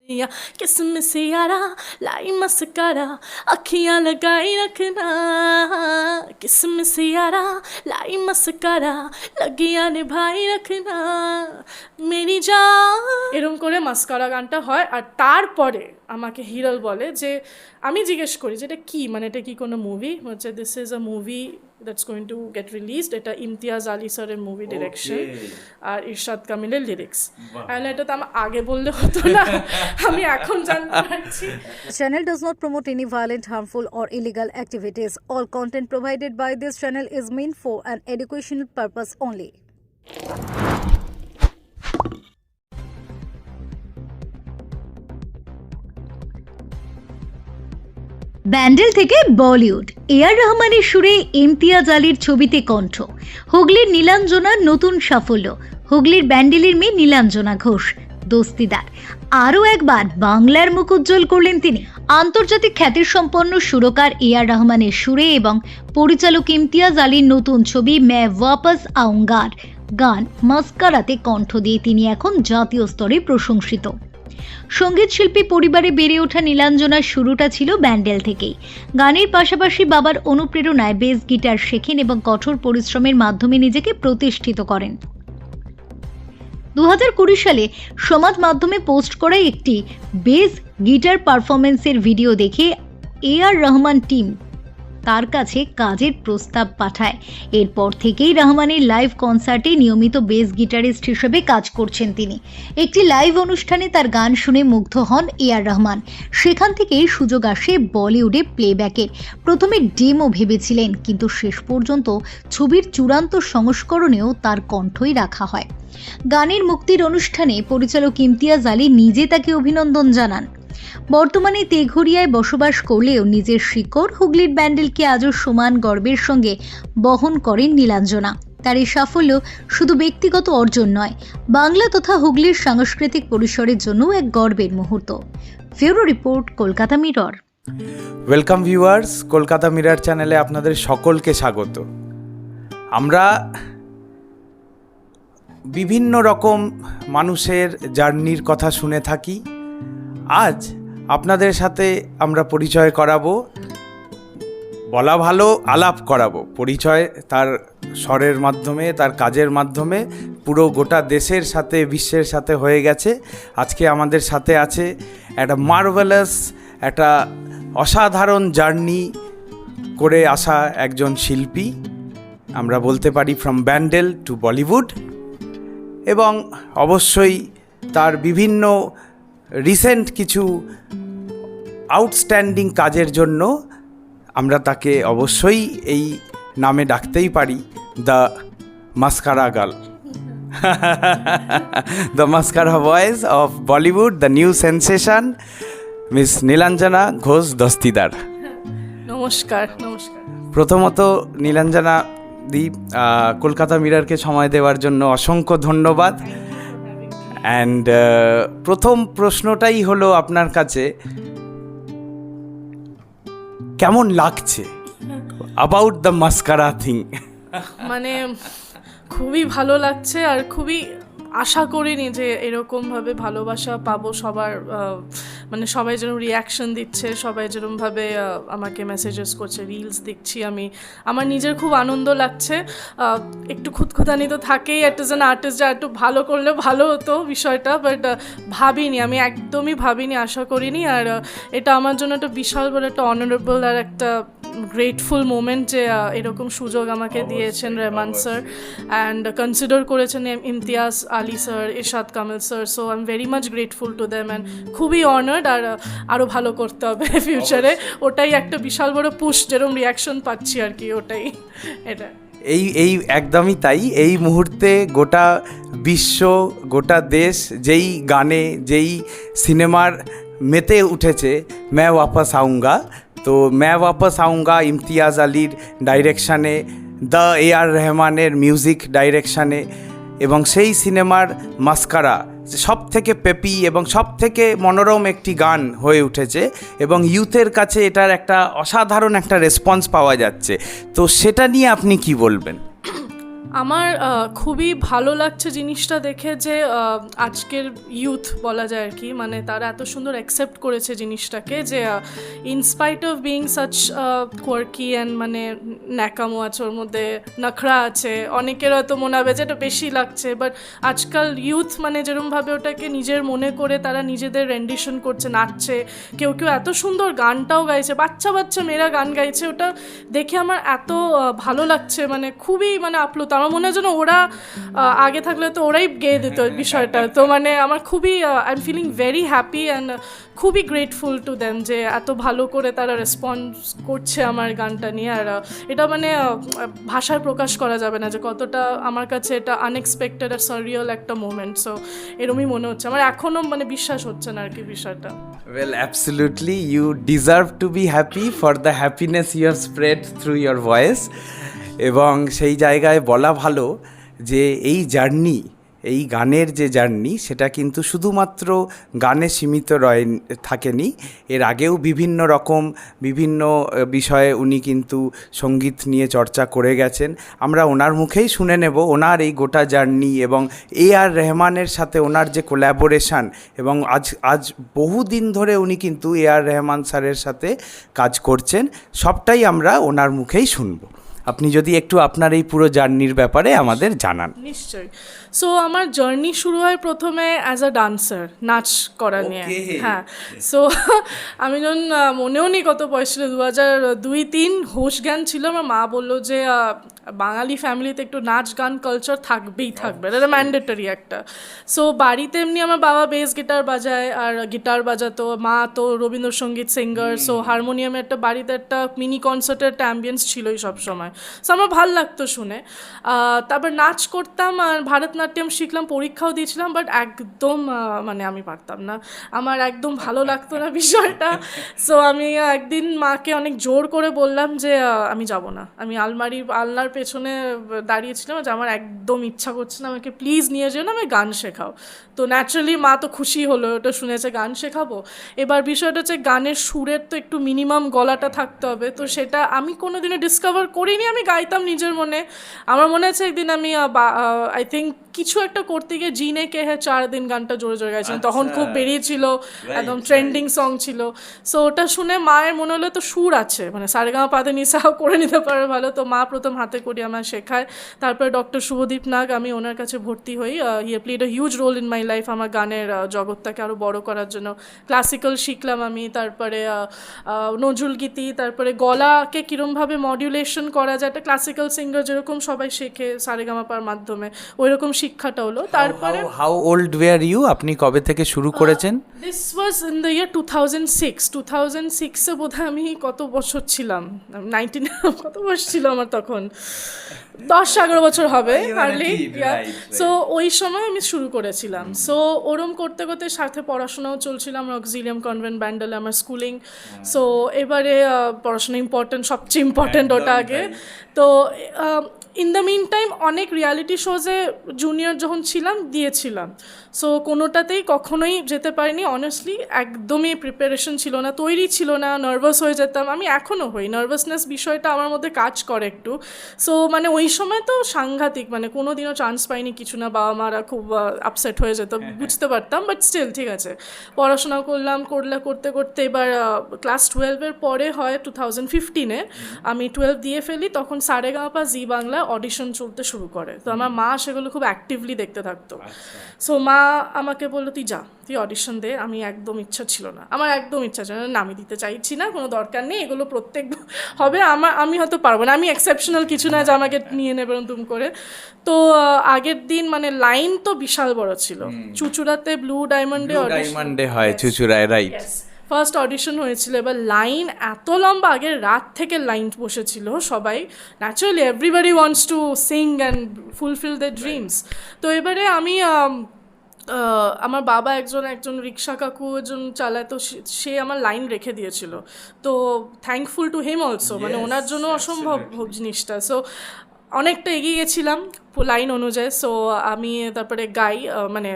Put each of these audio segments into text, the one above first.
या किस्म से यारा लाई मस्कारा अखियां लगाई रखना किस्म से यारा लाई मस्कारा लगिया निभाई रखना मेरी जान এরকম করে মাস্কারা গানটা হয়। আর তারপরে আমাকে হিরল বলে যে আমি জিজ্ঞেস করি যে এটা কি, মানে এটা কি কোনো মুভি? হচ্ছে this is a movie that's going to get released. এটা ইমতিয়াজ আলী স্যারের মুভি ডিরেকশন আর ইরশাদ কামিলের লিরিক্স। আর এটা তো আমার আগে বললে হতো না, আমি এখন জানতে পারছি। Channel does not promote any violent, harmful, or illegal activities. All content provided by this channel is meant for an educational purpose only. Bandel থেকে বলিউড, এআর রহমানের সুরে ইমতিয়াজ আলীর ছবিতে কণ্ঠ, হুগলির নীলাঞ্জনার নতুন সাফল্য, হুগলির ব্যান্ডেলের মেয়ে নীলাঞ্জনা ঘোষ দস্তিদার। আরও একবার বাংলার মুখ উজ্জ্বল করলেন তিনি। আন্তর্জাতিক খ্যাতিসম্পন্ন সুরকার এআর রহমানের সুরে এবং পরিচালক ইমতিয়াজ আলীর নতুন ছবি मैं वापस आऊंगाর গান মাস্কারাতে কণ্ঠ দিয়ে তিনি এখন জাতীয় স্তরে প্রশংসিত। সঙ্গীত শিল্পী পরিবারে বেড়ে ওঠা নীলাঞ্জনার শুরুটা ছিল ব্যান্ডেল থেকেই। গানের পাশাপাশি বাবার অনুপ্রেরণায় বেস গিটার শেখেন এবং কঠোর পরিশ্রমের মাধ্যমে নিজেকে প্রতিষ্ঠিত করেন। 2020 সালে সমাজ মাধ্যমে পোস্ট করা একটি বেস গিটার পারফরমেন্সের ভিডিও দেখে এআর রহমান টিম তার কাছে কাজের প্রস্তাব পাঠায়। এরপর থেকেই রহমানের লাইভ কনসার্টে নিয়মিত বেস গিটারিস্ট হিসেবে কাজ করছেন তিনি। একটি লাইভ অনুষ্ঠানে তার গান শুনে মুগ্ধ হন এআর রহমান। সেখান থেকেই সুযোগ আসে বলিউডে প্লেব্যাকের। প্রথমে ডেমো ভেবেছিলেন, কিন্তু শেষ পর্যন্ত ছবির চূড়ান্ত সংস্করণেও তার কণ্ঠই রাখা হয়। গানের মুক্তির অনুষ্ঠানে পরিচালক ইমতিয়াজ আলী নিজে তাকে অভিনন্দন জানান। বর্তমানে তেঘরিয়ায় বসবাস করলেও নিজের শিকড় হুগলির ব্যান্ডেলকে আজও সমান গর্বের সঙ্গে বহন করেন নীলাঞ্জনা। তার এই সাফল্য শুধু ব্যক্তিগত অর্জন নয়, বাংলা তথা হুগলির সাংস্কৃতিক পরিসরের জন্য এক গর্বের মুহূর্ত। Bureau report, Kolkata mirror. Welcome viewers, Kolkata mirror চ্যানেলে আপনাদের সকলকে স্বাগত। আমরা বিভিন্ন রকম মানুষের জার্নির কথা শুনে থাকি। আজ আপনাদের সাথে আমরা পরিচয় করাবো, বলা ভালো আলাপ করাবো। পরিচয় তার স্বরের মাধ্যমে, তার কাজের মাধ্যমে পুরো গোটা দেশের সাথে, বিশ্বের সাথে হয়ে গেছে। আজকে আমাদের সাথে আছে একটা মার্ভেলাস, একটা অসাধারণ জার্নি করে আসা একজন শিল্পী। আমরা বলতে পারি ফ্রম ব্যান্ডেল টু বলিউড, এবং অবশ্যই তার বিভিন্ন রিসেন্ট কিছু আউটস্ট্যান্ডিং কাজের জন্য আমরা তাকে অবশ্যই এই নামে ডাকতেই পারি, the mascara girl, the mascara voice of Bollywood, the new sensation, miss Nilanjana Ghosh Dastidar. নমস্কার। নমস্কার। প্রথমত নীলাঞ্জনা দি, কলকাতা মিররকে সময় দেওয়ার জন্য অসংখ্য ধন্যবাদ। অ্যান্ড প্রথম প্রশ্নটাই হলো আপনার কাছে, কেমন লাগছে অ্যাবাউট দ্য মাস্কারা থিং? মানে খুবই ভালো লাগছে, আর খুবই আশা করিনি যে এরকমভাবে ভালোবাসা পাবো সবার। মানে সবাই যেরকম রিয়াকশন দিচ্ছে, সবাই যেরকমভাবে আমাকে মেসেজেস করছে, রিলস দেখছি আমি, আমার নিজের খুব আনন্দ লাগছে। একটু খুঁতখুঁতানি তো থাকেই, একটা যেন আর্টিস্ট যা একটু ভালো করলে ভালো হতো বিষয়টা, বাট ভাবিনি, আমি একদমই ভাবিনি, আশা করিনি। আর এটা আমার জন্য একটা বিশাল বড় একটা অনারেবল আর একটা গ্রেটফুল মোমেন্ট যে এরকম সুযোগ আমাকে দিয়েছেন রেহমান স্যার, অ্যান্ড কনসিডার করেছেন Imtiaz Ali sir, Ershad Kamil sir. So I am very much grateful to them, and খুবই অনার্ড। আর আরও ভালো করতে হবে ফিউচারে, ওটাই একটা বিশাল বড় পুশ, যেরকম রিয়াকশন পাচ্ছি আর কি, ওটাই এটা। এই একদমই তাই। এই মুহূর্তে গোটা বিশ্ব, গোটা দেশ যেই গানে, যেই সিনেমার মেতে উঠেছে मैं वापस आऊँगा, তো मैं वापस आऊँगा ইমতিয়াজ আলীর ডাইরেকশানে, দ্য এআর রহমানের মিউজিক ডাইরেকশানে, এবং সেই সিনেমার মাস্কারা সব থেকে পেপি এবং সব থেকে মনোরম একটি গান হয়ে উঠেছে, এবং ইউথের কাছে এটার একটা অসাধারণ একটা রেসপন্স পাওয়া যাচ্ছে। তো সেটা নিয়ে আপনি কি বলবেন? আমার খুবই ভালো লাগছে জিনিসটা দেখে যে আজকের ইউথ বলা যায় আর কি, মানে তারা এত সুন্দর অ্যাকসেপ্ট করেছে জিনিসটাকে, যে in spite of being such quirky and মানে ন্যাকামো আছে ওর মধ্যে, নখরা আছে, অনেকের হয়তো মনে হবে যে এটা বেশি লাগছে, বাট আজকাল ইউথ মানে যেরকমভাবে ওটাকে নিজের মনে করে তারা নিজেদের রেন্ডিশন করছে, নাচছে, কেউ কেউ এত সুন্দর গানটাও গাইছে, বাচ্চা বাচ্চা মেয়েরা গান গাইছে, ওটা দেখে আমার এত ভালো লাগছে, মানে খুবই মানে আপ্লুত। আমার মনে হয় যেন ওরা আগে থাকলে তো ওরাই গেয়ে দিত বিষয়টা, তো মানে আমার খুবই I am feeling very happy and খুবই গ্রেটফুল টু দেম যে এত ভালো করে তারা রেসপন্স করছে আমার গানটা নিয়ে। আর এটা মানে ভাষায় প্রকাশ করা যাবে না যে কতটা আমার কাছে এটা আনএক্সপেক্টেড আর সারিয়াল একটা মোমেন্ট। সো এরমই মনে হচ্ছে আমার, এখনও মানে বিশ্বাস হচ্ছে না আর কি বিষয়টা। Well, absolutely. You deserve to be happy for the happiness you have spread through your voice. এবং সেই জায়গায় বলা ভালো যে এই জার্নি, এই গানের যে জার্নি, সেটা কিন্তু শুধুমাত্র গানে সীমিত থাকেনি। এর আগেও বিভিন্ন রকম বিভিন্ন বিষয়ে উনি কিন্তু সঙ্গীত নিয়ে চর্চা করে গেছেন। আমরা ওনার মুখেই শুনে নেব ওনার এই গোটা জার্নি এবং আর রহমানের সাথে ওনার যে কোল্যাবোরেশন, এবং আজ বহুদিন ধরে উনি কিন্তু আর রহমান স্যারের সাথে কাজ করছেন, সবটাই আমরা ওনার মুখেই শুনবো। আপনি যদি একটু আপনার এই পুরো জার্নির ব্যাপারে আমাদের জানান। নিশ্চয়ই। সো আমার জার্নি শুরু হয় প্রথমে অ্যাজ আ ডান্সার, নাচ করা নিয়ে। হ্যাঁ, সো আমি যখন মনেও নেই কত বয়স ছিল, 2002-03 হোশ জ্ঞান ছিল। আমার মা বললো যে বাঙালি ফ্যামিলিতে একটু নাচ গান কালচার থাকবেই থাকবে, এটা ম্যান্ডেটরি একটা। সো বাড়িতে এমনি আমার বাবা বেস গিটার বাজায় আর গিটার বাজাতো, মা তো রবীন্দ্রসঙ্গীত সিঙ্গার, সো হারমোনিয়ামে একটা বাড়িতে একটা মিনি কনসার্টের একটা অ্যাম্বিয়েন্স ছিলই সবসময়। সো আমার ভাল লাগতো শুনে। তারপর নাচ করতাম আর ভারতনাট্যম শিখলাম, পরীক্ষাও দিয়েছিলাম, বাট একদম মানে আমি পারতাম না, আমার একদম ভালো লাগতো না বিষয়টা। সো আমি একদিন মাকে অনেক জোর করে বললাম যে আমি যাব না। আমি আলনার পেছনে দাঁড়িয়েছিলাম যে আমার একদম ইচ্ছা করছে না, আমাকে প্লিজ নিয়ে যেও না, আমি গান শেখাও। তো ন্যাচারালি মা তো খুশি হলো, ওটা শুনেছে গান শেখাবো। এবার বিষয়টা হচ্ছে গানের সুরের তো একটু মিনিমাম গলাটা থাকতে হবে, তো সেটা আমি কোনোদিনও ডিসকভার করিনি। আমি গাইতাম নিজের মনে। আমার মনে আছে একদিন আমি আই থিঙ্ক কিছু একটা করতে গিয়ে জিনে কে হ্যাঁ 4 দিন গানটা জোরে জোরে গাইছিলাম, তখন খুব বেরিয়েছিল, একদম ট্রেন্ডিং সং ছিল। সো ওটা শুনে মায়ের মনে হলো তো সুর আছে, মানে সারেগামা পাদে নিসাও করে নিতে পারে ভালো, তো মা প্রথম হাতে করি আমার শেখায়। তারপরে ডক্টর শুভদীপ নাগ, আমি ওনার কাছে ভর্তি হই। He played a huge role in my life, আমার গানের জগৎটাকে আরও বড় করার জন্য। ক্লাসিক্যাল শিখলাম আমি, তারপরে নজরুল গীতি, তারপরে গলাকে কীরমভাবে মডিউলেশন করা যায়, একটা ক্লাসিক্যাল সিঙ্গার যেরকম সবাই শেখে সারেগামাপার মাধ্যমে, ওই রকম শিক্ষাটা হলো। তারপরে হাউ ওল্ড ওয়্যার ইউ, আপনি কবে থেকে শুরু করেছেন? This was in the year 2006-এ বোধহয় আমি কত বছর ছিলাম, 19 কত বয়স ছিল আমার তখন, 10-11 বছর হবে হার্ডলি। সো ওই সময় আমি শুরু করেছিলাম। সো ওরম করতে করতে সাথে পড়াশোনাও চলছিল, আমার অক্সিলিয়াম কনভেন্ট ব্যান্ডেলে আমার স্কুলিং। সো এবারে পড়াশোনা ইম্পর্টেন্ট, সবচেয়ে ইম্পর্টেন্ট ওটা আগে। তো ইন দ্য মিন টাইম অনেক রিয়ালিটি শোজে জুনিয়র যখন ছিলাম দিয়েছিলাম। সো কোনোটাতেই কখনোই যেতে পারিনি অনেস্টলি, একদমই প্রিপারেশন ছিল না, তৈরি ছিল না, নার্ভাস হয়ে যেতাম। আমি এখনও হই, নার্ভাসনেস বিষয়টা আমার মধ্যে কাজ করে একটু। সো মানে ওই সময় তো সাংঘাতিক, মানে কোনো দিনও চান্স পাইনি কিছু না, বাবা মারা খুব আপসেট হয়ে যেত, বুঝতে পারতাম, বাট স্টিল ঠিক আছে পড়াশোনা করতে করতে এবার ক্লাস 12-এর পরে হয় 2015-এ আমি 12 দিয়ে ফেলি, তখন সারেগামাপা জি বাংলা অডিশন চলতে শুরু করে। তো আমার মা সেগুলো খুব অ্যাক্টিভলি দেখতে থাকতো। সো মা আমাকে বললো তুই যা, তুই অডিশন দে। আমি একদম ইচ্ছা ছিল না, আমার একদম ইচ্ছা ছিল না, আমি দিতে চাইছি না, কোনো দরকার নেই, এগুলো প্রত্যেক হবে, আমি হয়তো পারবো না, আমি এক্সেপশনাল কিছু না যে আমাকে নিয়ে নেবেন তুম করে। তো আগের দিন মানে লাইন তো বিশাল বড় ছিল, চুচুড়াতে ব্লু ডায়মন্ডে হয় চুচুড়ায়, রাইট। ফার্স্ট অডিশন হয়েছিল। এবার লাইন এত লম্বা, আগের রাত থেকে লাইন বসেছিল সবাই, naturally everybody wants to Singh and fulfil the dreams. তো এবারে আমি আমার বাবা একজন রিক্সা কাকু একজন চালায়, তো সে আমার লাইন রেখে দিয়েছিল। তো থ্যাঙ্কফুল টু হিম অলসো, মানে ওনার জন্য অসম্ভব জিনিসটা। সো অনেকটা এগিয়ে গেছিলাম লাইন অনুযায়ী। সো আমি তারপরে গাই, মানে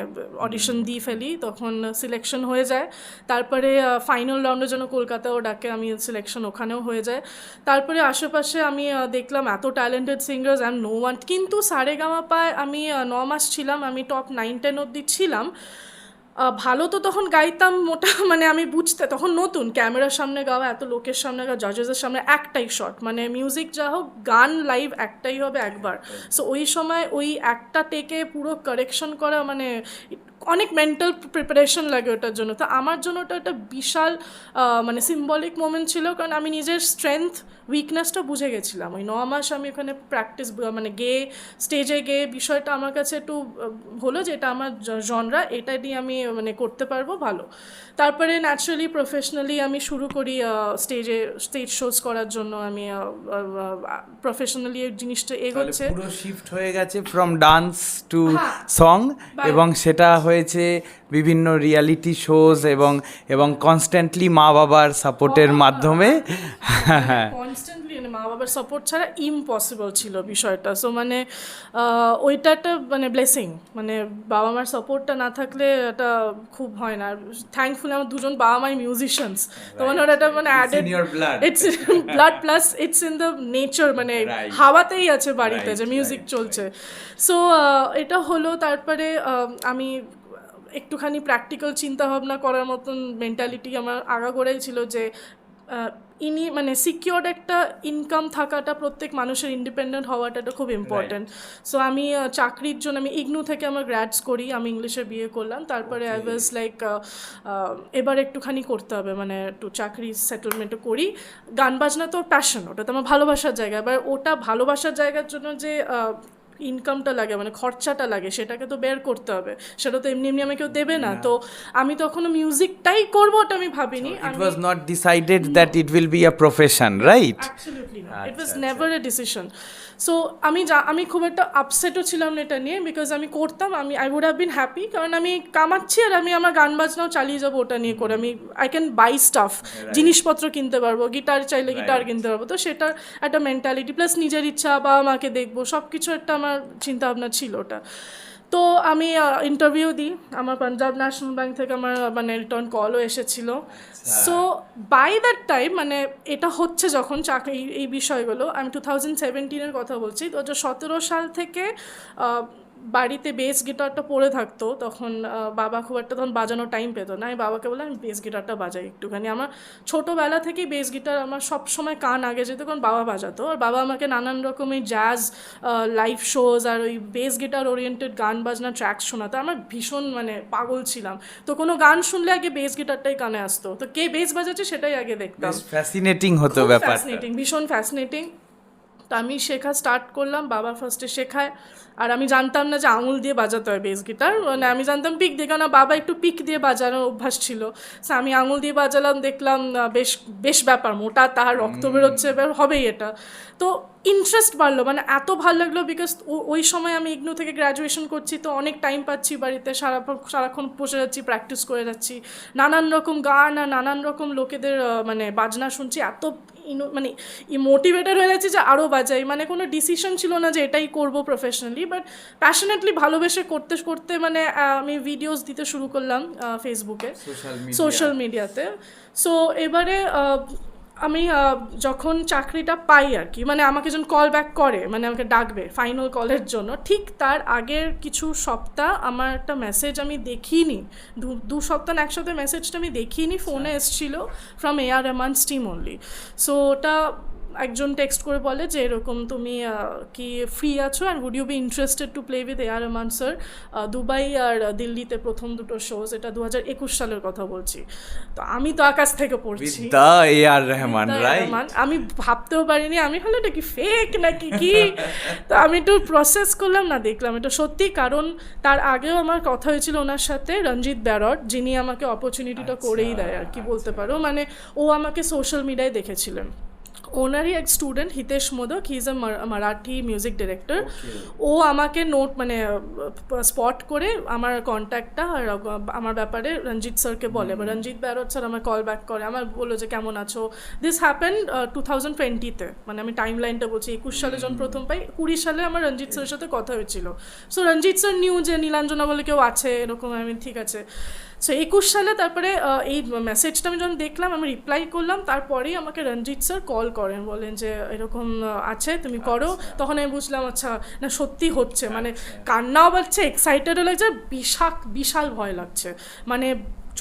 অডিশন দিয়ে ফেলি, তখন সিলেকশন হয়ে যায়। তারপরে ফাইনাল রাউন্ডের জন্য কলকাতাও ডাকে, আমি সিলেকশন ওখানেও হয়ে যায়। তারপরে আশেপাশে আমি দেখলাম এত talented singers and no one, কিন্তু সারেগামাপায় আমি 9 মাস ছিলাম, আমি টপ 9-10 অবধি ছিলাম। ভালো তো তখন গাইতাম মোটা, মানে আমি বুঝতে তখন নতুন ক্যামেরার সামনে গাওয়া, এত লোকের সামনে গাওয়া, জাজেসের সামনে একটাই শট, মানে মিউজিক যা হোক গান লাইভ একটাই হবে একবার। সো ওই সময় ওই একটা টেকে পুরো কারেকশন করা, মানে অনেক মেন্টাল প্রিপারেশন লাগে ওটার জন্য। তো আমার জন্য ওটা একটা বিশাল মানে সিম্বলিক মোমেন্ট ছিল, কারণ আমি নিজের স্ট্রেংথ উইকনেসটা বুঝে গেছিলাম। ওই 9 মাস আমি ওখানে প্র্যাকটিস, মানে স্টেজে গিয়ে বিষয়টা আমার কাছে একটু হলো যে এটা আমার জনরা, এটা দিয়ে আমি মানে করতে পারবো ভালো। তারপরে ন্যাচারালি প্রফেশনালি আমি শুরু করি স্টেজ শোজ করার জন্য। আমি প্রফেশনালি এই জিনিসটা এগোচ্ছে। পুরো শিফট হয়ে গেছে ফ্রম ডান্স টু সং, এবং সেটা হয়েছে বিভিন্ন রিয়ালিটি শোজ এবং কনস্ট্যান্টলি মা বাবার সাপোর্টের মাধ্যমে। কনস্ট্যান্টলি মা বাবার সাপোর্ট ছাড়া ইম্পসিবল ছিল বিষয়টা। সো মানে ওইটা একটা মানে ব্লেসিং, মানে বাবা মার সাপোর্টটা না থাকলে এটা খুব হয় না। থ্যাঙ্কফুলি আমার দুজন বাবা মাই মিউজিশিয়ানস, তো মানে ওটা মানে added, it's blood plus it's in the nature, মানে হাওয়াতেই আছে বাড়িতে যে মিউজিক চলছে। সো এটা হলো। তারপরে আমি একটুখানি প্র্যাকটিক্যাল চিন্তাভাবনা করার মতন মেন্টালিটি আমার আগাগোড়াই ছিল যে মানে সিকিওর্ড একটা ইনকাম থাকাটা, প্রত্যেক মানুষের ইন্ডিপেন্ডেন্ট হওয়াটা এটা খুব ইম্পর্ট্যান্ট। সো আমি চাকরির জন্য আমি ইগনু থেকে আমার গ্র্যাডস করি, আমি ইংলিশে বিএ করলাম। তারপরে আই ওয়াজ লাইক এবার একটুখানি করতে হবে, মানে একটু চাকরি সেটেলমেন্টও করি। গান বাজনা তো প্যাশন, ওটা তো আমার ভালোবাসার জায়গা। এবার ওটা ভালোবাসার জায়গার জন্য যে ইনকামটা লাগে, মানে খরচাটা লাগে, সেটাকে তো বের করতে হবে, সেটা তো এমনি এমনি আমি কেউ দেবে না। তো আমি তখনও মিউজিকটাই করবো ওটা আমি ভাবিনি। It was not decided that it will be a profession, right? Absolutely not. It was never a decision. So আমি খুব একটা আপসেটও ছিলাম না এটা নিয়ে, বিকজ আমি করতাম, I would have been happy, কারণ আমি কামাচ্ছি আর আমি আমার গান বাজনাও চালিয়ে যাবো ওটা নিয়ে করে। আমি আই ক্যান বাই স্টাফ, জিনিসপত্র কিনতে পারবো, গিটার চাইলে গিটার কিনতে পারবো। তো সেটার একটা মেন্টালিটি প্লাস নিজের ইচ্ছা, বাবা মাকে দেখবো, সব কিছু একটা আমার চিন্তাভাবনা ছিল ওটা। তো আমি ইন্টারভিউ দিই, আমার পাঞ্জাব ন্যাশনাল ব্যাংক থেকে আমার মানে রিটার্ন কলও এসেছিল। সো বাই দ্যাট টাইম, মানে এটা হচ্ছে যখন চাকরি এই বিষয়গুলো, আমি 2017 কথা বলছি। 2017 সাল থেকে বাড়িতে বেস গিটারটা পড়ে থাকতো, তখন বাবা খুব একটা তখন বাজানোর টাইম পেত না। আমি বাবাকে বললাম আমি বেস গিটারটা বাজাই একটুখানি। আমার ছোটোবেলা থেকেই বেস গিটার আমার সবসময় কান আগে যেত, কারণ বাবা বাজাতো, আর বাবা আমাকে নানান রকমের জ্যাজ লাইভ শোজ আর ওই বেস গিটার ওরিয়েন্টেড গান বাজনা ট্র্যাক্স শোনাতো। আমার ভীষণ মানে পাগল ছিলাম। তো কোনো গান শুনলে আগে বেস গিটারটাই কানে আসতো, তো কে বেস বাজাচ্ছে সেটাই আগে দেখতাম। ফ্যাসিনেটিং হতো ব্যাপারটা, ফ্যাসিনেটিং, ভীষণ ফ্যাসিনেটিং। তো আমি শেখা স্টার্ট করলাম, বাবা ফার্স্টে শেখায়। আর আমি জানতাম না যে আঙুল দিয়ে বাজাতে হয় বেস গিটার, মানে আমি জানতাম পিক দিয়ে, কারণ বাবা একটু পিক দিয়ে বাজানোর অভ্যাস ছিল। সো আমি আঙুল দিয়ে বাজালাম, দেখলাম বেশ ব্যাপার, মোটা তার রক্ত বেরোচ্ছে, এবার হবেই এটা। তো ইন্টারেস্ট বাড়লো, মানে এত ভালো লাগলো, বিকজ ওই সময় আমি ইগনু থেকে গ্র্যাজুয়েশন করছি, তো অনেক টাইম পাচ্ছি বাড়িতে, সারাক্ষণ বসে যাচ্ছি, প্র্যাকটিস করে যাচ্ছি, নানান রকম গান আর নানান রকম লোকেদের মানে বাজনা শুনছি, এত মানে মোটিভেটেড হয়ে যাচ্ছে যে আরও বাজাই। মানে কোনো ডিসিশন ছিল না যে এটাই করবো প্রফেশনালি, বাট প্যাশনেটলি ভালোবেসে করতে করতে মানে আমি ভিডিওস দিতে শুরু করলাম ফেসবুকে, সোশ্যাল মিডিয়াতে। সো এবারে আমি যখন চাকরিটা পাই আর কি, মানে আমাকে যখন কল ব্যাক করে, মানে আমাকে ডাকবে ফাইনাল কলের জন্য, ঠিক তার আগের কিছু সপ্তাহ আমার একটা মেসেজ আমি দেখিনি, 2 সপ্তাহ না 1 সপ্তাহ মেসেজটা আমি দেখিনি, ফোনে এসেছিলো from A R Rahman's team only. So ওটা একজন টেক্সট করে বলে যে এরকম তুমি কি ফ্রি আছো, and would you be interested to play with A R Rahman sir, Dubai আর দিল্লিতে প্রথম 2টো শোজ, এটা 2021 সালের কথা বলছি। তো আমি তো আকাশ থেকে পড়ছি, এ আর রহমান, আমি ভাবতেও পারিনি, আমি হলো এটা কি ফেক নাকি কি। তো আমি একটু প্রসেস করলাম, না দেখলাম এটা সত্যি, কারণ তার আগেও আমার কথা হয়েছিল ওনার সাথে, রঞ্জিত ব্যারট, যিনি আমাকে অপরচুনিটিটা করেই দেয় আর কি বলতে পারো। মানে ও আমাকে সোশ্যাল মিডিয়ায় দেখেছিলেন, ও ওনারই এক student Hitesh Modak, he is a Marathi music director. ও আমাকে নোট মানে স্পট করে আমার কন্ট্যাক্টটা আর আমার ব্যাপারে রঞ্জিত স্যারকে বলে, বা রঞ্জিত ব্যারট স্যার আমার কল ব্যাক করে, আমার বললো যে কেমন আছো। দিস হ্যাপেন্ড 2020-তে, মানে আমি টাইম লাইনটা বলছি, 21 সালে যখন প্রথম পাই, 20 সালে আমার রঞ্জিত স্যারের সাথে কথা হয়েছিল। সো রঞ্জিত স্যার নিউ যে নীলাঞ্জনা বলে কেউ আছে এরকম, আমি ঠিক আছে। সো 21 সালে তারপরে এই মেসেজটা আমি যখন দেখলাম, আমি রিপ্লাই করলাম, তারপরেই আমাকে রঞ্জিত স্যার কল করেন, বলেন যে এরকম আছে তুমি করো। তখন আমি বুঝলাম আচ্ছা না সত্যি হচ্ছে, মানে কান্নাও পাচ্ছে, এক্সাইটেডও লাগছে, বিশাল ভয় লাগছে। মানে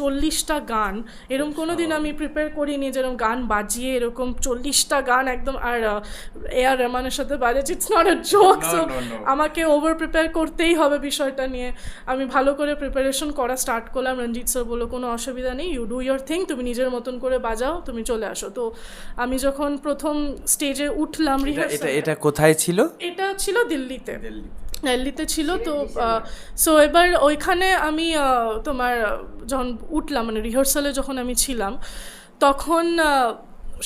40টা গান এরকম কোনো দিন আমি প্রিপেয়ার করিনি, যেরকম গান বাজিয়ে এরকম 40টা গান একদম, আর এআর রহমানের সাথে বাজেছি, it's not a joke. So আমাকে ওভার প্রিপেয়ার করতেই হবে বিষয়টা নিয়ে। আমি ভালো করে প্রিপারেশন করা স্টার্ট করলাম। রঞ্জিত স্যার বললো কোনো অসুবিধা নেই, ইউ ডু ইয়োর থিং, তুমি নিজের মতন করে বাজাও, তুমি চলে আসো। তো আমি যখন প্রথম স্টেজে উঠলাম, এটা কোথায় ছিল? এটা ছিল দিল্লিতে ছিল। তো সো এবার ওইখানে আমি তোমার যখন উঠলাম, মানে রিহার্সালে যখন আমি ছিলাম, তখন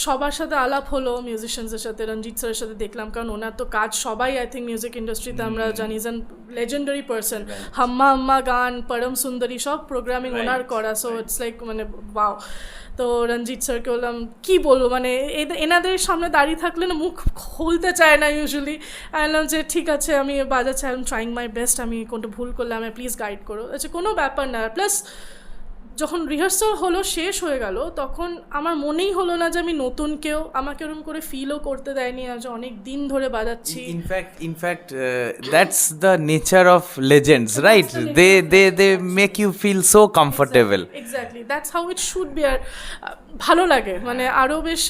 সবার সাথে আলাপ হলো, মিউজিশিয়ানসের সাথে, রঞ্জিত স্যারের সাথে দেখলাম, কারণ ওনার তো কাজ সবাই আই থিঙ্ক মিউজিক ইন্ডাস্ট্রিতে আমরা জানি, ইজ অ্যান লেজেন্ডারি পার্সন। হাম্মা হাম্মা গান, পরম সুন্দরী সব প্রোগ্রামিং ওনার করা। সো ইটস লাইক মানে ওয়াও। তো রঞ্জিত স্যারকে বললাম কী বলবো, মানে এনাদের সামনে দাঁড়িয়ে থাকলে না মুখ খুলতে চায় না ইউজুয়ালি। আমি বললাম যে ঠিক আছে আমি বাজাচ্ছি, I am trying my best, আমি কোনটা ভুল করলে আমি প্লিজ গাইড করো। আচ্ছা কোনো ব্যাপার না। প্লাস যখন রিহার্সাল হলো, শেষ হয়ে গেল, তখন আমার মনেই হলো না যে আমি নতুন কেউ, আমাকে ওরকম করে ফিলও করতে দেয়নি আজ অনেক দিন ধরে বাজাচ্ছি। In fact that's the nature of legends, right? They make you feel so comfortable. Exactly, that's how it should be. আর ভালো লাগে, মানে আরও বেশ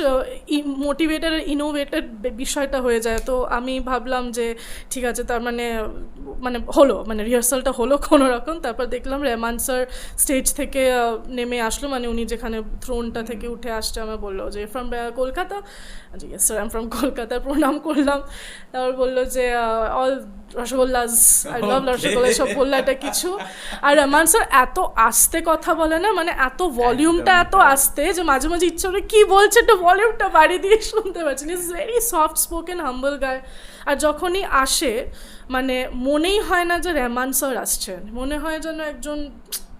মোটিভেটেড আর ইনোভেটেড বিষয়টা হয়ে যায়। তো আমি ভাবলাম যে ঠিক আছে, তার মানে হলো, মানে রিহার্সালটা হলো কোনো রকম। তারপর দেখলাম রহমান স্যার স্টেজ থেকে নেমে আসলো, মানে উনি যেখানে থ্রোনটা থেকে উঠে আসছে, আমার বললো যে from Kolkata. Yes sir, I am from Kolkata. প্রণাম করলাম। তারপর বললো যে all rasgullas, I love rasgulla, সব বললো এটা কিছু। আর রহমান স্যার এত আস্তে কথা বলে না, মানে এত ভলিউমটা এত আস্তে যে মাঝে মাঝে ইচ্ছা করে কী বলছে একটু ভলিউমটা বাড়িয়ে দিয়ে শুনতে পাচ্ছেন। ইজ ভেরি সফট স্পোকেন, হাম্বল গায়। আর যখনই আসে মানে মনেই হয় না যে রহমান স্যার আসছেন, মনে হয় যেন একজন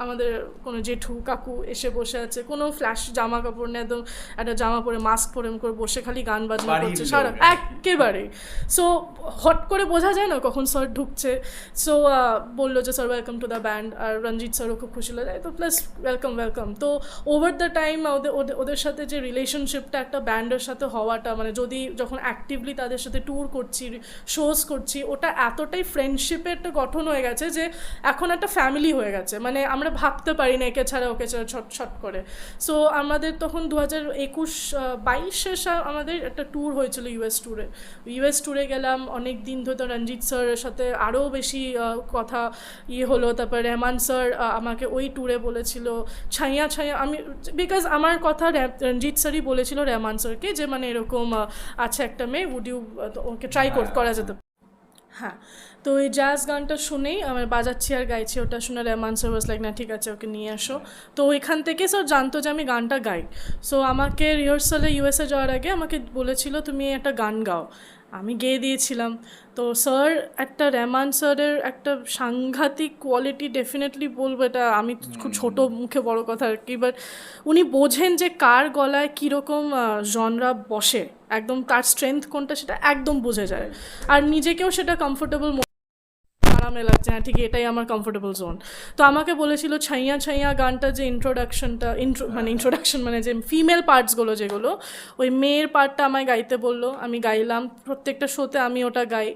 আমাদের কোনো জেঠু কাকু এসে বসে আছে, কোনো ফ্ল্যাশ জামা কাপড় নেই, একদম একটা জামা পরে মাস্ক পরে করে বসে খালি গান বাজনা করছে সারা একেবারে। সো হট করে বোঝা যায় না কখন স্যার ঢুকছে। সো বললো যে sir welcome to the band, আর রঞ্জিত স্যারও খুব খুশি লাগে, তো প্লাস ওয়েলকাম। তো ওভার দ্য টাইম ওদের সাথে যে রিলেশনশিপটা একটা ব্যান্ডের সাথে হওয়াটা, মানে যখন অ্যাক্টিভলি তাদের সাথে ট্যুর করছি, শোজ করছি, ওটা এতটাই ফ্রেন্ডশিপের একটা গঠন হয়ে গেছে যে এখন একটা ফ্যামিলি হয়ে গেছে। মানে আমরা ভাবতে পারি না একে ছাড়া ওকে ছাড়া ছট করে। সো আমাদের তখন 2021-22 আমাদের একটা ট্যুর হয়েছিল, ইউএস ট্যুরে গেলাম। অনেক দিন ধরে রঞ্জিত স্যারের সাথে আরও বেশি কথা হলো। তারপর রহমান স্যার আমাকে ওই ট্যুরে বলেছিল ছাইয়া, আমি বিকজ আমার কথা রঞ্জিত স্যারই বলেছিল রহমান স্যারকে যে মানে এরকম আছে একটা মেয়ে, উড ইউ ওকে ট্রাই করা যেতে। হ্যাঁ, তো ওই জ্যাজ গানটা শুনেই আমার বাজাচ্ছি আর গাইছি, ওটা শুনে রহমান স্যার ওয়াজ লাইক না ঠিক আছে ওকে নিয়ে আসো। তো ওইখান থেকে স্যার জানতো যে আমি গানটা গাই। সো আমাকে রিহার্সালে ইউএসএ যাওয়ার আগে আমাকে বলেছিল তুমি একটা গান গাও, আমি গেয়ে দিয়েছিলাম। তো স্যার একটা রহমান স্যারের একটা সাংঘাতিক কোয়ালিটি, ডেফিনেটলি বলবো, এটা আমি খুব ছোটো মুখে বড় কথা আর কি, বাট উনি বোঝেন যে কার গলায় কীরকম জনরা বসে, একদম তার স্ট্রেংথ কোনটা সেটা একদম বুঝে যায়। আর নিজেকেও সেটা কমফোর্টেবল আরামে লাগছে, হ্যাঁ ঠিক এটাই আমার কমফোর্টেবল জোন। তো আমাকে বলেছিল ছাইয়া গানটা যে ইন্ট্রোডাকশন মানে যে ফিমেল পার্টসগুলো যেগুলো, ওই মেয়ের পার্টটা আমায় গাইতে বললো, আমি গাইলাম। প্রত্যেকটা শোতে আমি ওটা গাই।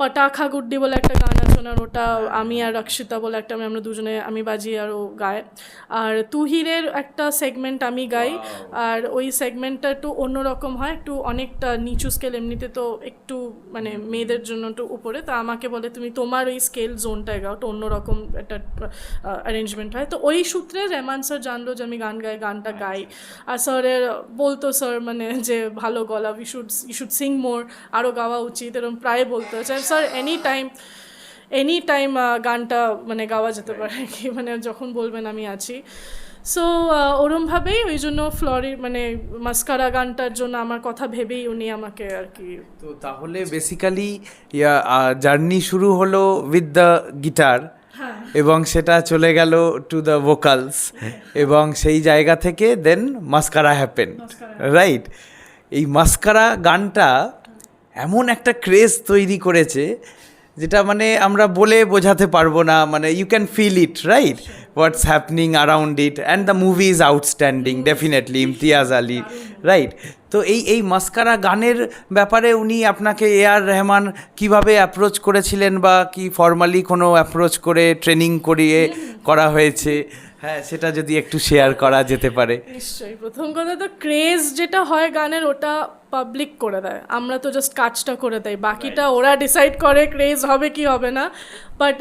পটাখা গুড্ডি বলে একটা গান আছে ওনার, ওটা আমি আর রক্ষিতা বলে একটা আমরা দুজনে আমি বাজি আর ও গায়। আর তুহিরের একটা সেগমেন্ট আমি গাই, আর ওই সেগমেন্টটা একটু অন্যরকম হয়, একটু অনেকটা নিচু স্কেল, এমনিতে তো একটু মানে মেয়েদের জন্য একটু উপরে। তো আমাকে বলে তুমি তোমার ওই স্কেল জোনটায় গাও, তো অন্যরকম একটা অ্যারেঞ্জমেন্ট হয়। তো ওই সূত্রে রহমান স্যার জানলো যে আমি গানটা গাই। আর স্যারের বলতো স্যার মানে যে ভালো গলা, ইউ শুড সিং মোর, আরও গাওয়া উচিত, এরকম প্রায় বলতো স্যার এনি টাইম গানটা মানে গাওয়া যেতে পারে কি, মানে যখন বলবেন আমি আছি। সো ওরমভাবেই ওই জন্য মানে মাস্কারা গানটার জন্য আমার কথা ভেবেই উনি আমাকে আর কি। তো তাহলে বেসিক্যালি জার্নি শুরু হলো উইথ দ্য গিটার, এবং সেটা চলে গেল টু দ্য ভোকালস, এবং সেই জায়গা থেকে দেন মাস্কারা হ্যাপেন, রাইট? এই মাস্কারা গানটা এমন একটা ক্রেজ তৈরি করেছে যেটা মানে আমরা বলে বোঝাতে পারবো না, মানে you can feel it, right? What's happening around it, and the movie is outstanding definitely, Imtiaz Ali, right? তো এই মাস্কারা গানের ব্যাপারে উনি আপনাকে A.R. রহমান কিভাবে অ্যাপ্রোচ করেছিলেন, বা কি ফর্মালি কোনো অ্যাপ্রোচ করে ট্রেনিং করিয়ে করা হয়েছে? হ্যাঁ, সেটা যদি একটু শেয়ার করা যেতে পারে। নিশ্চয়ই। প্রথম কথা তো ক্রেজ যেটা হয় গানের, ওটা পাবলিক করে দেয়, আমরা তো জাস্ট কাজটা করে দেয়, বাকিটা ওরা ডিসাইড করে ক্রেজ হবে কি হবে না। বাট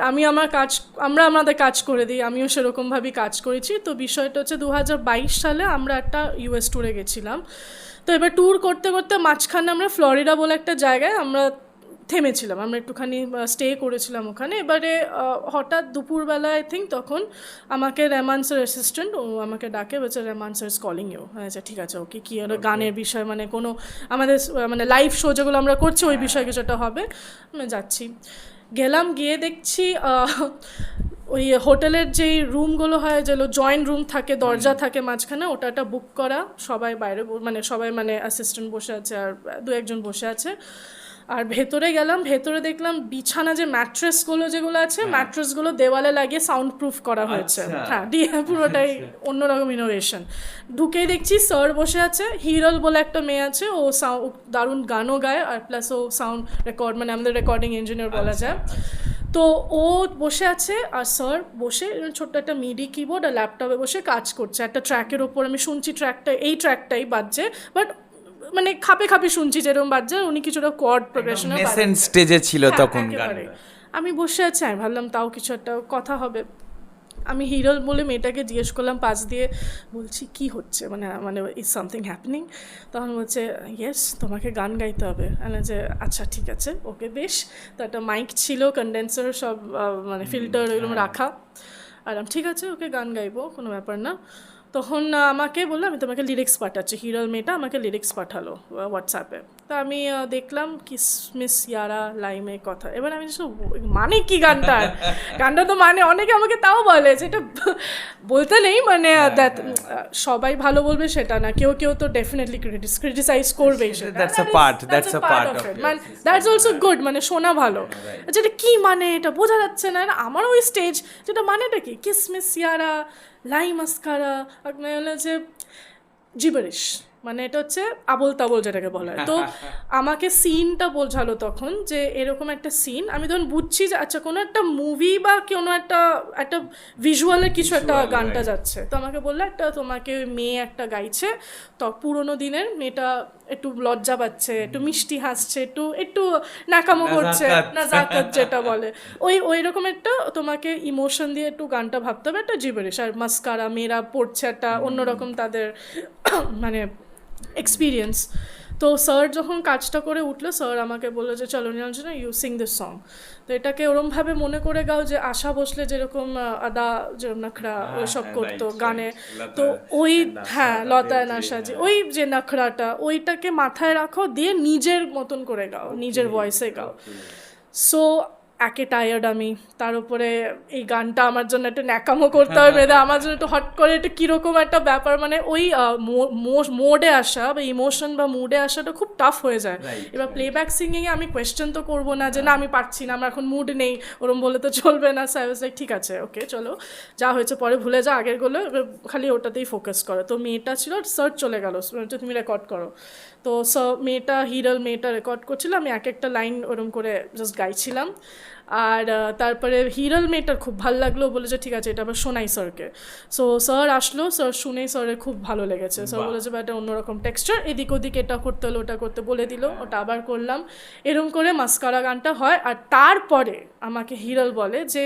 আমরা আমাদের কাজ করে দিই, আমিও সেরকমভাবেই কাজ করেছি। তো বিষয়টা হচ্ছে 2022 সালে আমরা একটা US ট্যুরে গেছিলাম। তো এবার ট্যুর করতে করতে মাঝখানে আমরা ফ্লোরিডা বলে একটা জায়গায় আমরা থেমেছিলাম, আমরা একটুখানি স্টে করেছিলাম ওখানে। এবারে হঠাৎ দুপুরবেলা আই থিঙ্ক তখন আমাকে রহমান স্যার অ্যাসিস্ট্যান্ট, ও আমাকে ডাকে, বলছে Rahman sir is calling you. আচ্ছা ঠিক আছে, ওকে কি গানের বিষয়, মানে কোনো আমাদের মানে লাইভ শো যেগুলো আমরা করছি ওই বিষয়ে কিছুটা হবে। আমি যাচ্ছি, গেলাম, গিয়ে দেখছি ওই হোটেলের যেই রুমগুলো হয়, যেগুলো জয়েন্ট রুম থাকে, দরজা থাকে মাঝখানে, ওটা একটা বুক করা, সবাই বাইরে সবাই অ্যাসিস্ট্যান্ট বসে আছে আর 2-1 বসে আছে। আর ভেতরে গেলাম, ভেতরে দেখলাম বিছানা যে ম্যাট্রেসগুলো যেগুলো আছে, ম্যাট্রেসগুলো দেওয়ালে লাগিয়ে সাউন্ড প্রুফ করা হয়েছে। হ্যাঁ, দিয়ে পুরোটাই অন্যরকম ইনোভেশন। ঢুকেই দেখছি স্যার বসে আছে, হিরল বলে একটা মেয়ে আছে, ও দারুণ গানও গায়, আর প্লাস ও সাউন্ড রেকর্ড, মানে আমাদের রেকর্ডিং ইঞ্জিনিয়ার বলা যায়। তো ও বসে আছে, আর স্যার বসে ছোট্ট একটা মিডি কিবোর্ড আর ল্যাপটপে বসে কাজ করছে একটা ট্র্যাকের ওপর। আমি শুনছি এই ট্র্যাকটাই বাজছে, বাট মানে খাপে খাপে শুনছি যেরকম বাজছে, উনি কিছুটা কোয়ার্ড প্রোগ্রেশনে স্টেজে ছিল তখন গানটা। আমি বসে আছি, আমি ভাবলাম তাও কিছু একটা কথা হবে। আমি হিরল বলে মেয়েটাকে জিজ্ঞেস করলাম পাশ দিয়ে, বলছি কি হচ্ছে, মানে ইজ সামথিং হ্যাপনিং? তখন বলছে ইয়েস, তোমাকে গান গাইতে হবে। যে আচ্ছা ঠিক আছে, ওকে বেশ। তো একটা মাইক ছিল, কন্ডেন্সার সব মানে ফিল্টার এরকম রাখা, আর ঠিক আছে ওকে গান গাইবো, কোনো ব্যাপার না। তখন আমাকে বললো আমি তোমাকে লিরিক্স পাঠাচ্ছি, হিরল মেয়েটা আমাকে লিরিক্স পাঠালো হোয়াটসঅ্যাপে। তো আমি দেখলাম কিসমিস ইয়ারা লাইমে কথা। এবার আমি মানে কি গানটা তো মানে অনেকে আমাকে তাও বলে যে এটা বলতে নেই, মানে সবাই ভালো বলবে সেটা না, কেউ কেউ তো ডেফিনেটলি ক্রিটিসাইজ করবেই, দ্যাটস অলসো গুড, মানে শোনা ভালো। যেটা কি মানে এটা বোঝা যাচ্ছে না, আমার ওই স্টেজ যেটা মানেটা কি, কিসমিস ইয়ারা লাই মাস্কারা, মানে যে জিবারিশ, মানে এটা হচ্ছে আবল তাবল যেটাকে বলা হয়। তো আমাকে সিনটা বোঝালো তখন, যে এরকম একটা সিন, আমি তখন বুঝছি যে আচ্ছা কোনো একটা মুভি বা কোনো একটা ভিজুয়ালের কিছু একটা গানটা যাচ্ছে। তো আমাকে বললো একটা তোমাকে মেয়ে একটা গাইছে, তো পুরোনো দিনের মেয়েটা একটু লজ্জা পাচ্ছে, একটু মিষ্টি হাসছে, একটু নাকামো করছে, নাজাকাত যেটা বলে, ওই রকম একটা তোমাকে ইমোশন দিয়ে একটু গানটা ভাবতে হবে, একটা জিবারিশ। আর মাস্কারা মেয়েরা পড়ছে একটা অন্যরকম তাদের মানে এক্সপিরিয়েন্স। তো স্যার যখন কাজটা করে উঠলো, স্যার আমাকে বললো যে চলো Niranjana you sing this song. তো এটাকে ওরমভাবে মনে করে গাও যে আশা ভোসলে যেরকম আদা যেরকম নখরা ওইসব করতো গানে, তো ওই হ্যাঁ লতা নাশাজি, ওই যে নখরাটা ওইটাকে মাথায় রাখো, দিয়ে নিজের মতন করে গাও, নিজের ভয়েসে গাও। সো একে টায়ার্ড আমি, তার উপরে এই গানটা আমার জন্য একটু ন্যাকামো করতে হবে, আমার জন্য একটু হট করে একটু কীরকম একটা ব্যাপার, মানে ওই মোডে আসা বা ইমোশন বা মুডে আসাটা খুব টাফ হয়ে যায়। এবার প্লেব্যাক সিঙ্গিংয়ে আমি কোয়েশ্চেন তো করবো না যে না আমি পারছি না, আমার এখন মুড নেই, ওরম বলে তো চলবে না। সো আই ওয়াজ লাইক ঠিক আছে ওকে চলো, যা হয়েছে পরে ভুলে যা, আগের গুলো খালি ওটাতেই ফোকাস করো। তো মেয়েটা ছিল, সার্চ চলে গেলো, তুমি রেকর্ড করো। তো হিরল মেয়েটা রেকর্ড করছিল, আমি একটা লাইন ওরম করে জাস্ট গাইছিলাম। আর তারপরে হিরল মেয়েটার খুব ভালো লাগলো, বলে যে ঠিক আছে এটা আবার শোনাই স্যারকে। সো স্যার আসলো, স্যার শুনেই স্যারের খুব ভালো লেগেছে। স্যার বলেছে বা এটা অন্যরকম টেক্সচার, এদিক ওদিক এটা করতে হলো ওটা করতে বলে দিল, ওটা আবার করলাম, এরম করে মাস্কারা গানটা হয়। আর তারপরে আমাকে হিরল বলে যে,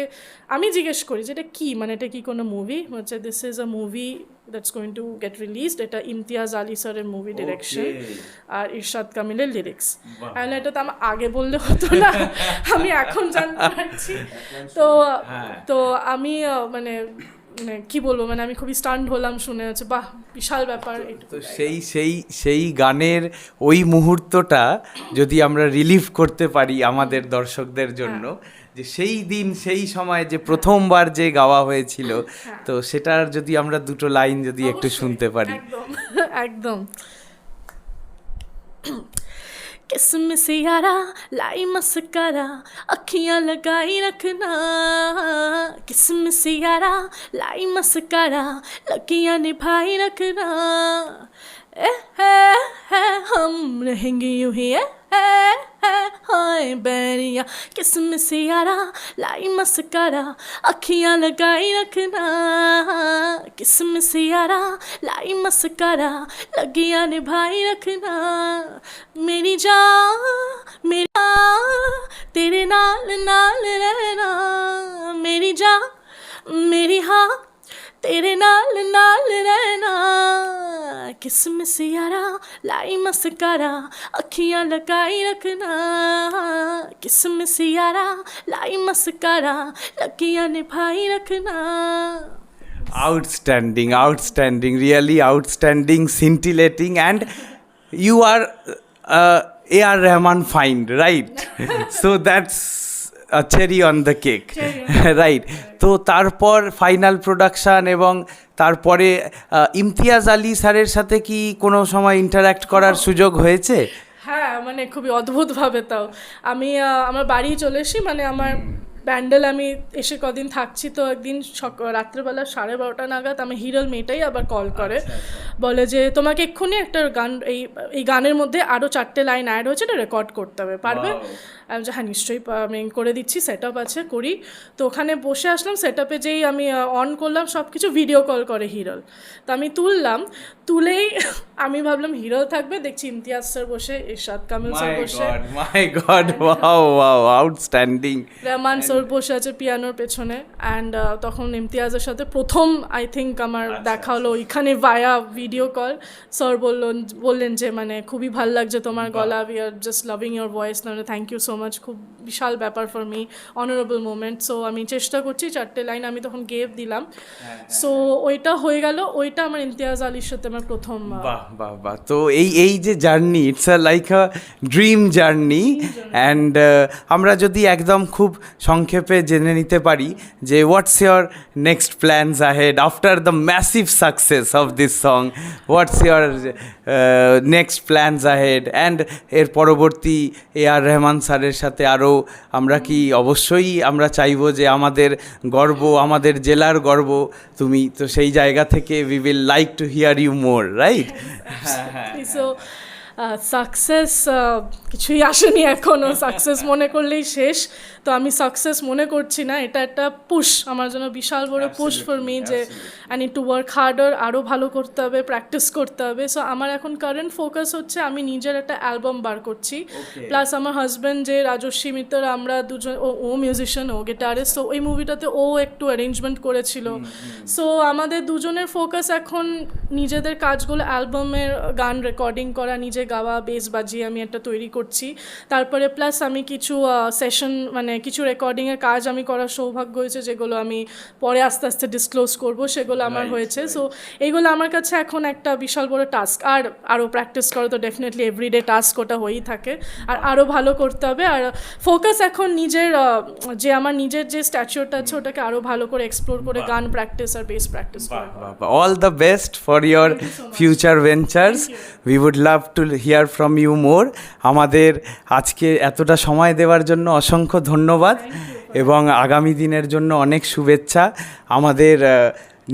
আমি জিজ্ঞেস করি যে এটা কি, মানে এটা কি কোনো মুভি? বলছে this is a movie that's going to get released, এটা ইমতিয়াজ আলী স্যারের মুভি ডিরেকশন আর ইরশাদ কামিলের লিরিক্স। তাহলে এটা তো আমার আগে বললে হতো না, আমি এখন জানতে পারছি। তো আমি মানে মানে কী বলবো, মানে আমি খুবই স্টান্ড হলাম শুনে, হচ্ছে বাহ বিশাল ব্যাপার। তো সেই গানের ওই মুহূর্তটা যদি আমরা রিলিভ করতে পারি আমাদের দর্শকদের জন্য, যে সেই দিন সেই সময় যে প্রথমবার যে গাওয়া হয়েছিল, তো সেটার যদি আমরা দুটো লাইন যদি একটু শুনতে পারি। একদম একদম। किस्म से यारा लाई मस्करा अखियां लगाई रखना, किस्म से यारा लाई मस्करा लगियां निभाई रखना, है हम रहेंगे यूं ही है हाय बैरिया, किस्म से यारा लाई मस्करा अखियां लगाई रखना, किस्म से यारा लाई मस्करा लगियां निभाई रखना, मेरी जान मेरा तेरे नाल नाल रहना, मेरी जान मेरी हाँ तेरे नाल नाल रहना, किस्म से यारा लाई मस्करा अखियां लगाई रखना, किस्म से यारा लाई मस्करा लगियां निभाई रखना। Outstanding, really outstanding, scintillating, and you are A.R. Rahman find, right? So that's a cherry on the cake, right? তো তারপর ফাইনাল প্রোডাকশন এবং তারপরে ইমতিয়াজ আলী স্যারের সাথে কি কোনো সময় ইন্টারঅ্যাক্ট করার সুযোগ হয়েছে? হ্যাঁ, মানে খুবই অদ্ভুতভাবে। তাও আমি আমার বাড়ি চলে এসি, মানে আমার ব্যান্ডেল আমি এসে কদিন থাকছি, তো একদিন রাত্রেবেলা 12:30 নাগাদ আমি হিরল মেয়েটাই আবার কল করে, বলে যে তোমাকে এক্ষুনি একটা গান, এই গানের মধ্যে আরও 4টে লাইন অ্যাড হয়েছে, এটা রেকর্ড করতে হবে, পারবে? আমি যে হ্যাঁ নিশ্চয়ই আমি করে দিচ্ছি, সেট আপ আছে, করি। তো ওখানে বসে আসলাম, সেট আপে যেই আমি অন করলাম সব কিছু, ভিডিও কল করে হিরল। তো আমি তুলেই আমি ভাবলাম হিরল থাকবে, দেখছি ইমতিয়াজ স্যার বসে, ইরশাদ কামিল স্যার বসে, my god, wow, outstanding, Rahman sir বসে আছে পিয়ানোর পেছনে। অ্যান্ড তখন ইমতিয়াজের সাথে প্রথম আই থিঙ্ক আমার দেখা হলো ওইখানে ভায়া ভিডিও কল। স্যার বললেন যে মানে খুবই ভাল লাগছে তোমার গলা, we are just loving your voice, মানে থ্যাংক ইউ সো মাচ, খুব বিশাল ব্যাপার for me, honourable moment. So আমি চেষ্টা করছি 4টে লাইন আমি তখন গেভ দিলাম। সো ওইটা হয়ে গেল, ওইটা আমার ইমতিয়াজ আলীর সাথে আমার প্রথম। বাহ। তো এই যে journey, it's like a dream journey. And আমরা যদি একদম খুব সংক্ষেপে জেনে নিতে পারি যে what's your next plans ahead after the massive success of this song, what's your next plans ahead, and এর পরবর্তী A.R. রহমান স্যারের সাথে আরও আমরা কি অবশ্যই আমরা চাইবো যে আমাদের গর্ব, আমাদের জেলার গর্ব তুমি, তো সেই জায়গা থেকে we will like to hear you more, right? So success কিছুই আসেনি এখনও, সাকসেস মনে করলেই শেষ। তো আমি সাকসেস মনে করছি না, এটা একটা পুশ আমার জন্য, বিশাল বড় পুশ ফর মি, যে I need to work harder, আরও ভালো করতে হবে, প্র্যাকটিস করতে হবে। সো আমার এখন কারেন্ট ফোকাস হচ্ছে আমি নিজের একটা অ্যালবাম বার করছি, প্লাস আমার হাজব্যান্ড যে রাজস্বী মিত্র, আমরা দুজন, ও মিউজিশিয়ান, ও গিটারিস্ট, তো ওই মুভিটাতে ও একটু অ্যারেঞ্জমেন্ট করেছিল। সো আমাদের দুজনের ফোকাস এখন নিজেদের কাজগুলো, অ্যালবামের গান রেকর্ডিং করা, নিজে গাওয়া, বেস বাজিয়ে আমি একটা তৈরি করছি। তারপরে প্লাস আমি কিছু সেশন, মানে কিছু রেকর্ডিংয়ের কাজ আমি করার সৌভাগ্য হয়েছে, যেগুলো আমি পরে আস্তে আস্তে ডিসক্লোজ করবো, সেগুলো আমার হয়েছে। সো এইগুলো আমার কাছে এখন একটা বিশাল বড় টাস্ক। আর আরও প্র্যাকটিস করা তো ডেফিনেটলি এভরিডে টাস্ক, ওটা হয়েই থাকে, আর আরও ভালো করতে হবে। আর ফোকাস এখন নিজের যে আমার নিজের যে স্ট্যাচুরটা আছে ওটাকে আরও ভালো করে এক্সপ্লোর করে গান প্র্যাকটিস আর বেস প্র্যাকটিস করা। All the best for your future ventures, we would love to hear from you more. আমাদের আজকে এতটা সময় দেওয়ার জন্য অসংখ্য ধন্যবাদ, এবং আগামী দিনের জন্য অনেক শুভেচ্ছা। আমাদের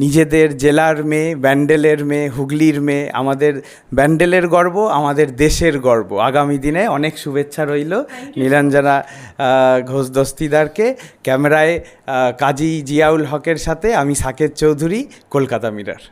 নিজেদের জেলার মেয়ে, ব্যান্ডেলের মেয়ে, হুগলির মেয়ে, আমাদের ব্যান্ডেলের গর্ব, আমাদের দেশের গর্ব। আগামী দিনে অনেক শুভেচ্ছা রইল নীলাঞ্জনা ঘোষ দস্তিদারকে। ক্যামেরায় কাজী জিয়াউল হকের সাথে আমি সাকেত চৌধুরী, কলকাতা মিরর।